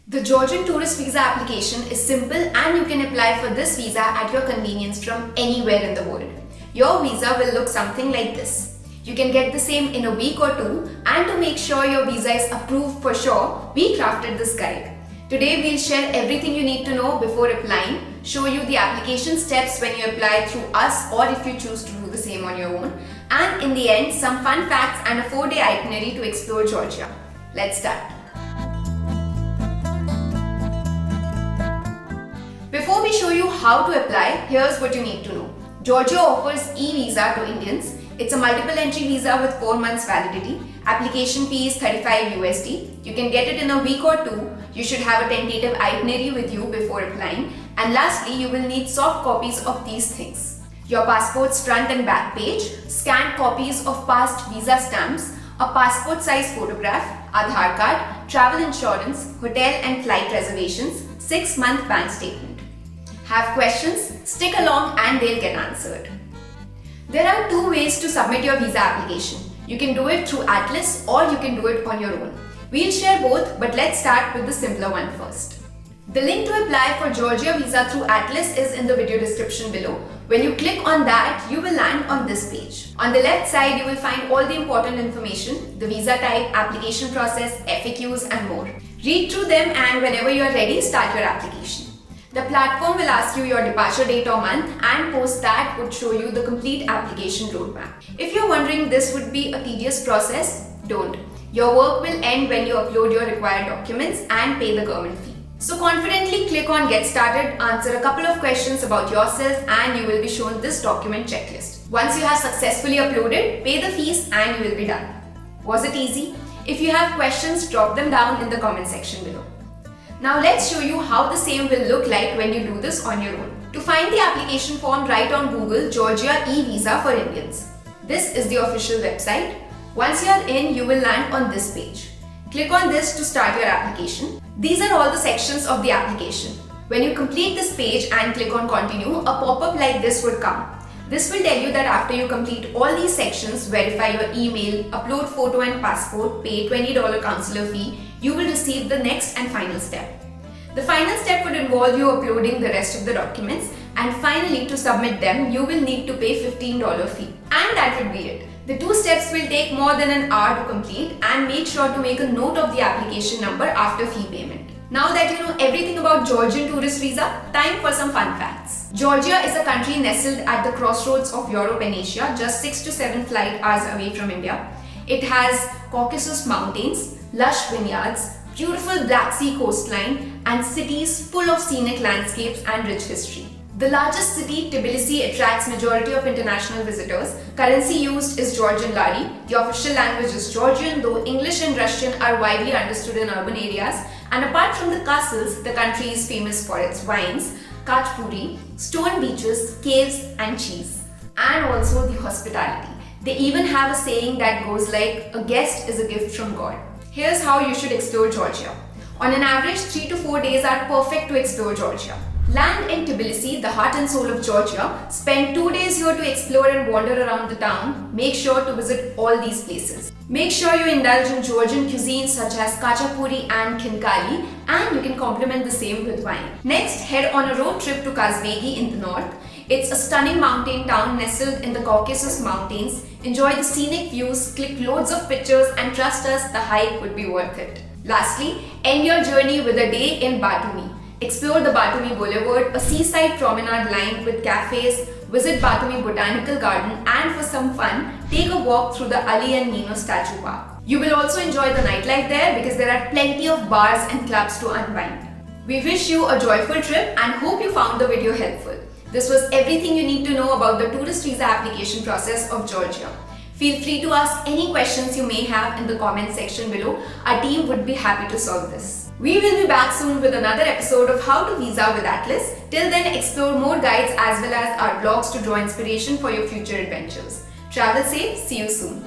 The Georgian tourist visa application is simple and you can apply for this visa at your convenience from anywhere in the world. Your visa will look something like this. You can get the same in a week or two, and to make sure your visa is approved for sure, we crafted this guide. Today we'll share everything you need to know before applying, show you the application steps when you apply through us or if you choose to do the same on your own, and in the end some fun facts and a 4-day itinerary to explore Georgia. Let's start. Before we show you how to apply, here's what you need to know. Georgia offers e-visa to Indians. It's a multiple entry visa with 4 months validity. Application fee is 35 USD. You can get it in a week or two. You should have a tentative itinerary with you before applying. And lastly, you will need soft copies of these things: your passport's front and back page, scanned copies of past visa stamps, a passport size photograph, Aadhaar card, travel insurance, hotel and flight reservations, 6-month bank statement. Have questions? Stick along and they'll get answered. There are 2 ways to submit your visa application. You can do it through Atlas or you can do it on your own. We'll share both, but let's start with the simpler one first. The link to apply for Georgia visa through Atlas is in the video description below. When you click on that, you will land on this page. On the left side, you will find all the important information: the visa type, application process, FAQs and more. Read through them and whenever you are ready, start your application. The platform will ask you your departure date or month, and post that would show you the complete application roadmap. If you're wondering this would be a tedious process, don't. Your work will end when you upload your required documents and pay the government fee. So confidently click on Get Started, answer a couple of questions about yourself, and you will be shown this document checklist. Once you have successfully uploaded, pay the fees and you will be done. Was it easy? If you have questions, drop them down in the comment section below. Now let's show you how the same will look like when you do this on your own. To find the application form, write on Google Georgia e-visa for Indians. This is the official website. Once you are in, you will land on this page. Click on this to start your application. These are all the sections of the application. When you complete this page and click on continue, a pop-up like this would come. This will tell you that after you complete all these sections, verify your email, upload photo and passport, pay $20 counselor fee, you will receive the next and final step. The final step would involve you uploading the rest of the documents, and finally to submit them, you will need to pay $15 fee. And that would be it. The 2 steps will take more than an hour to complete, and make sure to make a note of the application number after fee payment. Now that you know everything about Georgian tourist visa, time for some fun facts. Georgia is a country nestled at the crossroads of Europe and Asia, just 6 to 7 flight hours away from India. It has Caucasus Mountains, lush vineyards, beautiful Black Sea coastline, and cities full of scenic landscapes and rich history. The largest city, Tbilisi, attracts majority of international visitors. Currency used is Georgian lari. The official language is Georgian, though English and Russian are widely understood in urban areas. And apart from the castles, the country is famous for its wines, khachpuri, stone beaches, caves and cheese. And also the hospitality. They even have a saying that goes like, "A guest is a gift from God." Here's how you should explore Georgia. On an average, 3 to 4 days are perfect to explore Georgia. Land in Tbilisi, the heart and soul of Georgia. Spend 2 days here to explore and wander around the town. Make sure to visit all these places. Make sure you indulge in Georgian cuisine such as khachapuri and khinkali, and you can complement the same with wine. Next, head on a road trip to Kazbegi in the north. It's a stunning mountain town nestled in the Caucasus Mountains. Enjoy the scenic views, click loads of pictures, and trust us, the hike would be worth it. Lastly, end your journey with a day in Batumi. Explore the Batumi Boulevard, a seaside promenade lined with cafes, visit Batumi Botanical Garden, and for some fun, take a walk through the Ali and Nino Statue Park. You will also enjoy the nightlife there because there are plenty of bars and clubs to unwind. We wish you a joyful trip and hope you found the video helpful. This was everything you need to know about the tourist visa application process of Georgia. Feel free to ask any questions you may have in the comment section below. Our team would be happy to solve this. We will be back soon with another episode of How to Visa with Atlas. Till then, explore more guides as well as our blogs to draw inspiration for your future adventures. Travel safe, see you soon.